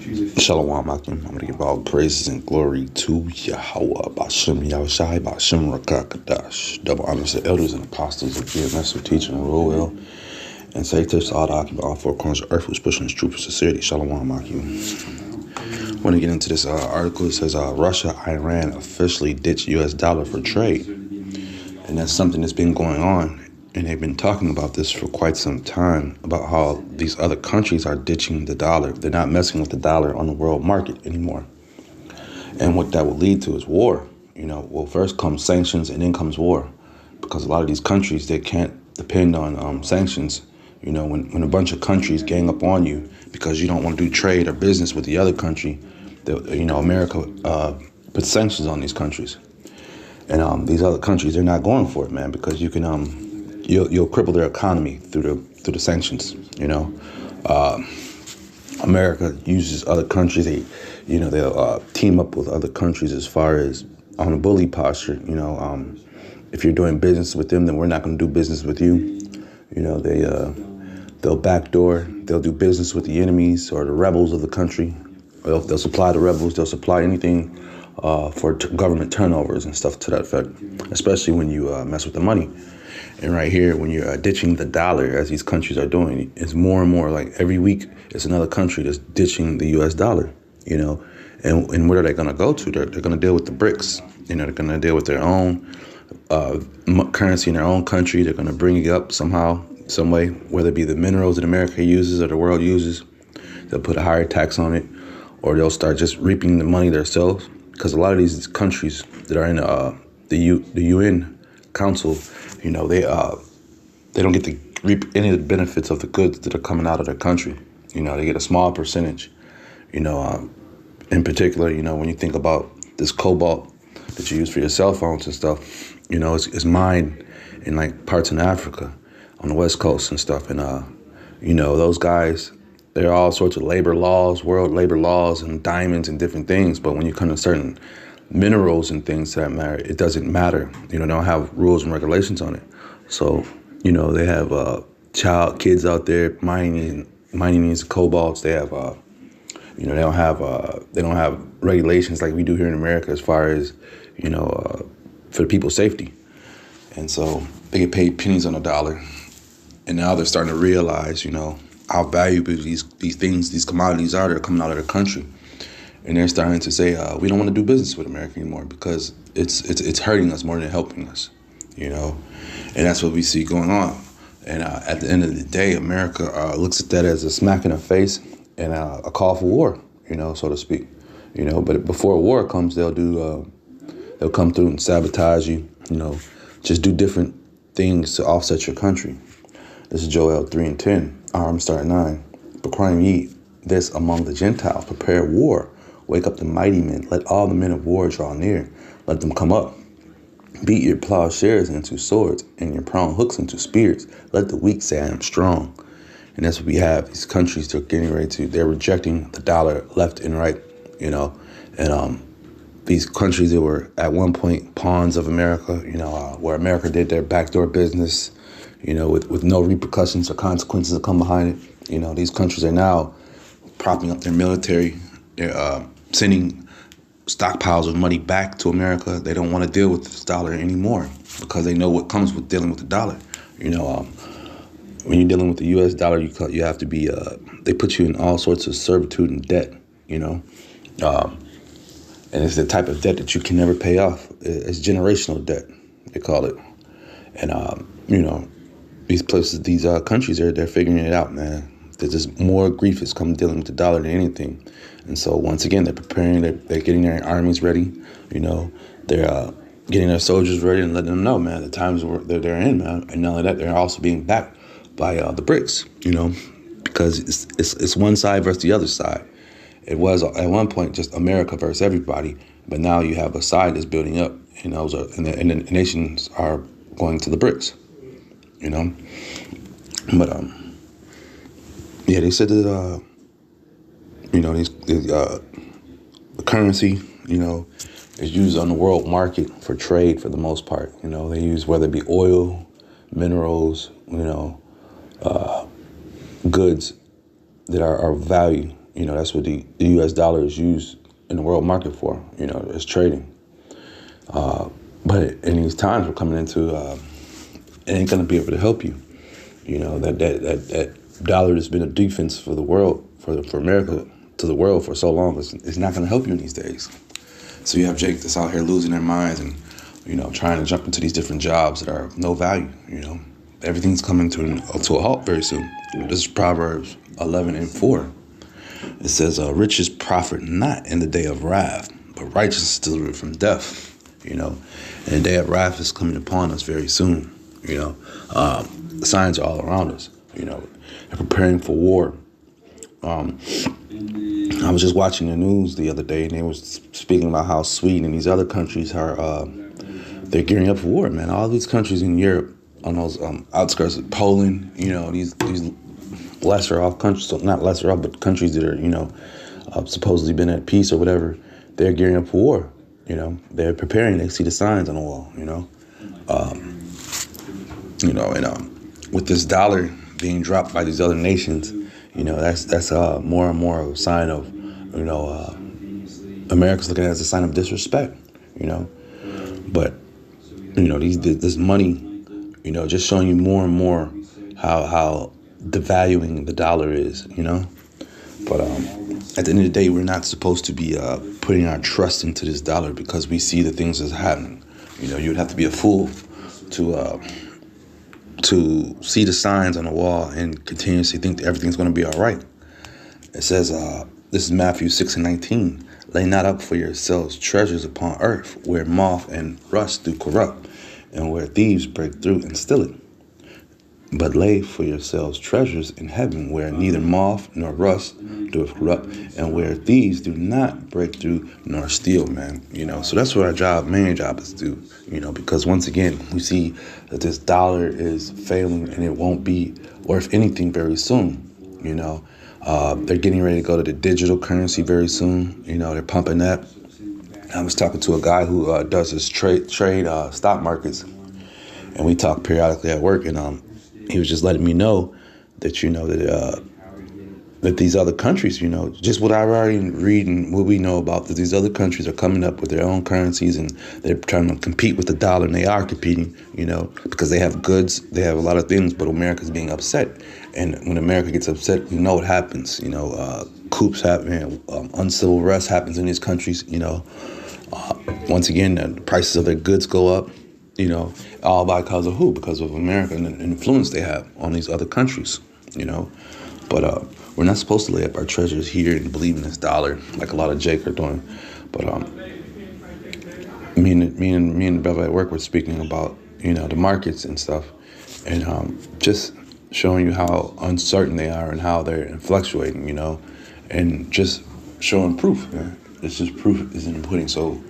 Shalom, Akim. I'm going to give all praises and glory to Yahweh, Bashem Yahushai, Bashem Rakakadash. Double honors to elders and apostles of GMS who teach and rule well. And say to all the Akim, all four corners of earth who's pushing his truth and sincerity. Shalom, Akim. I want to get into this article. It says Russia, Iran officially ditched U.S. dollar for trade. And that's something that's been going on. And they've been talking about this for quite some time, about how these other countries are ditching the dollar. They're not messing with the dollar on the world market anymore. And what that will lead to is war. Well, first comes sanctions and then comes war. Because a lot of these countries, they can't depend on sanctions. When a bunch of countries gang up on you because you don't want to do trade or business with the other country, America puts sanctions on these countries. And these other countries, they're not going for it, man, because you can you'll cripple their economy through the sanctions. America uses other countries. They'll team up with other countries as far as on a bully posture. If you're doing business with them, then we're not going to do business with you. They'll backdoor. They'll do business with the enemies or the rebels of the country. They'll supply the rebels. They'll supply anything for government turnovers and stuff to that effect, especially when you mess with the money. And right here, when you're ditching the dollar, as these countries are doing, it's more and more like every week it's another country that's ditching the U.S. dollar, And where are they going to go to? They're going to deal with the BRICS. They're going to deal with their own currency in their own country. They're going to bring it up somehow, some way, whether it be the minerals that America uses or the world uses. They'll put a higher tax on it, or they'll start just reaping the money themselves. Because a lot of these countries that are in the UN Council, they don't get to reap any of the benefits of the goods that are coming out of their country. They get a small percentage. In particular, when you think about this cobalt that you use for your cell phones and stuff, it's mined in like parts in Africa on the West Coast and stuff. And, those guys, there are all sorts of labor laws, world labor laws and diamonds and different things. But when you come to certain minerals and things that matter, it doesn't matter. They don't have rules and regulations on it. So, they have kids out there mining these cobalts. They have, they don't have regulations like we do here in America as far as, for people's safety. And so they get paid pennies on a dollar. And now they're starting to realize, how valuable these things, these commodities are that are coming out of their country. And they're starting to say, we don't want to do business with America anymore because it's hurting us more than helping us, And that's what we see going on. And at the end of the day, America looks at that as a smack in the face and a call for war, so to speak. But before war comes, they'll come through and sabotage you, just do different things to offset your country. This is Joel 3:10. I'm starting 9. Proclaim ye this among the Gentiles. Prepare war. Wake up the mighty men. Let all the men of war draw near. Let them come up. Beat your plowshares into swords and your prone hooks into spears. Let the weak say I am strong. And that's what we have. These countries, they're rejecting the dollar left and right, And these countries that were at one point pawns of America, where America did their backdoor business, with no repercussions or consequences that come behind it. These countries are now propping up their military. They're sending stockpiles of money back to America. They don't want to deal with this dollar anymore because they know what comes with dealing with the dollar. When you're dealing with the U.S. dollar, you have to be, they put you in all sorts of servitude and debt, and it's the type of debt that you can never pay off. It's generational debt, they call it. And, these places, these countries, they're figuring it out, man. There's just more grief is coming dealing with the dollar than anything. And so once again, they're preparing, they're getting their armies ready, they're getting their soldiers ready and letting them know, man, the times they're in, man. And not only that, they're also being backed by the BRICS, because it's one side versus the other side. It was at one point just America versus everybody, but now you have a side that's building up, and the nations are going to the BRICS, But yeah, they said that the currency, is used on the world market for trade for the most part. They use whether it be oil, minerals, goods that are of value, That's what the U.S. dollar is used in the world market for. As trading. But in these times we're coming into, it ain't gonna be able to help you. That dollar has been a defense for the world, for America to the world for so long. It's not gonna help you in these days. So you have Jake that's out here losing their minds and, trying to jump into these different jobs that are of no value. Everything's coming to a halt very soon. This is Proverbs 11:4. It says, riches profit not in the day of wrath, but righteousness delivered from death. And the day of wrath is coming upon us very soon. The signs are all around us. They're preparing for war. I was just watching the news the other day, and they were speaking about how Sweden and these other countries are they're gearing up for war, man. All these countries in Europe, on those outskirts of Poland, these lesser off countries, so not lesser off, but countries that are supposedly been at peace or whatever, they're gearing up for war. They're preparing. They see the signs on the wall. With this dollar being dropped by these other nations, that's more and more of a sign of, America's looking at it as a sign of disrespect. But this money, just showing you more and more how devaluing the dollar is. But at the end of the day, we're not supposed to be putting our trust into this dollar because we see the things that's happening. You would have to be a fool to see the signs on the wall and continuously think that everything's going to be all right. It says, this is Matthew 6:19. Lay not up for yourselves treasures upon earth, where moth and rust do corrupt, and where thieves break through and steal it. But lay for yourselves treasures in heaven, where neither moth nor rust doeth corrupt, and where thieves do not break through nor steal, man. So that's what our main job is to do, because once again, we see that this dollar is failing and it won't be worth anything very soon. They're getting ready to go to the digital currency very soon. They're pumping that. I was talking to a guy who does his trade stock markets, and we talk periodically at work, and he was just letting me know that that these other countries, just what I already read and what we know about, that these other countries are coming up with their own currencies and they're trying to compete with the dollar, and they are competing, because they have goods, they have a lot of things, but America's being upset. And when America gets upset, you know what happens. Coups happen, uncivil arrest happens in these countries. Once again, the prices of their goods go up. All because of who? Because of America and the influence they have on these other countries. But we're not supposed to lay up our treasures here and believe in this dollar like a lot of Jake are doing. But me and the brother at work were speaking about the markets and stuff, and just showing you how uncertain they are and how they're fluctuating, and just showing proof, man. It's just proof is in the pudding. So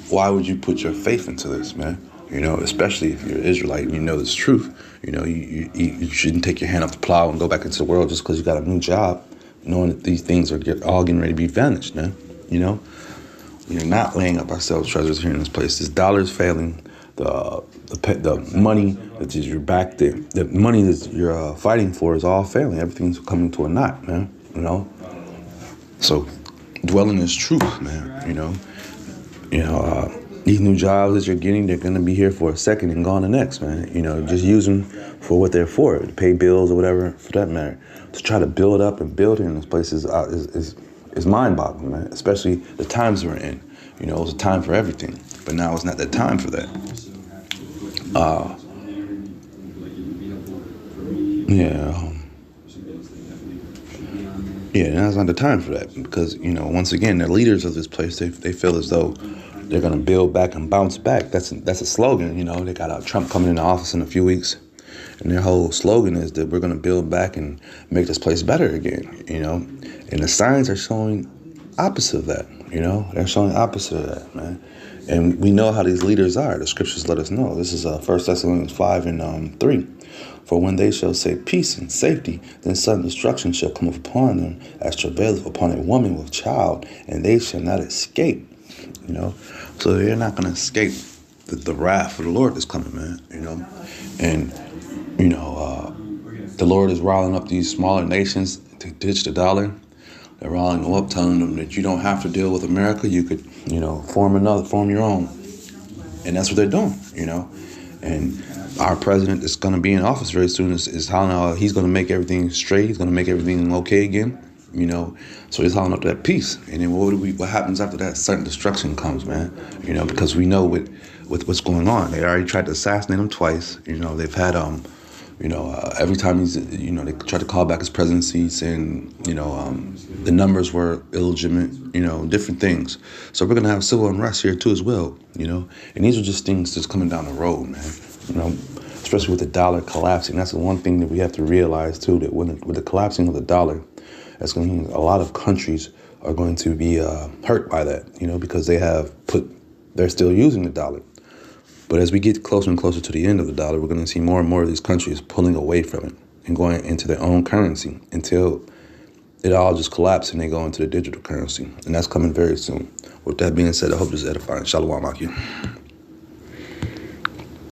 why would you put your faith into this, man? Especially if you're an Israelite and you know this truth. You shouldn't take your hand off the plow and go back into the world just because you got a new job, knowing that these things are all getting ready to be vanished, man. We're not laying up ourselves treasures here in this place. This dollar is failing. The money that you're back there, the money that you're fighting for is all failing. Everything's coming to a knot, man. So dwell in this truth, man. These new jobs that you're getting, they're going to be here for a second and gone the next, man. Just use them for what they're for, to pay bills or whatever, for that matter. To try to build up and build in this place is mind-boggling, man, especially the times we're in. It was a time for everything, but now it's not the time for that. Now's not the time for that because, once again, the leaders of this place, they feel as though they're going to build back and bounce back. That's a slogan, They got Trump coming into office in a few weeks, and their whole slogan is that we're going to build back and make this place better again, And the signs are showing opposite of that, They're showing opposite of that, man. And we know how these leaders are. The scriptures let us know. This is 1 Thessalonians 5:3. For when they shall say peace and safety, then sudden destruction shall come upon them as travaileth upon a woman with child, and they shall not escape. So they're not going to escape the wrath of the Lord that's coming, man. And the Lord is riling up these smaller nations to ditch the dollar. They're riling them up, telling them that you don't have to deal with America. You could, form your own. And that's what they're doing, And our president that's going to be in office very soon is hollering out he's going to make everything straight. He's going to make everything okay again, So he's hollering up that peace. And then what happens after that? Certain destruction comes, man, because we know with what's going on. They already tried to assassinate him twice. They've had every time they tried to call back his presidency, saying, the numbers were illegitimate, different things. So we're gonna have civil unrest here too as well, And these are just things that's coming down the road, man. Especially with the dollar collapsing. That's the one thing that we have to realize too. That with the collapsing of the dollar, that's going to mean a lot of countries are going to be hurt by that, because they're still using the dollar. But as we get closer and closer to the end of the dollar, we're going to see more and more of these countries pulling away from it and going into their own currency until it all just collapses and they go into the digital currency. And that's coming very soon. With that being said, I hope this is edifying. Shalom, Akim.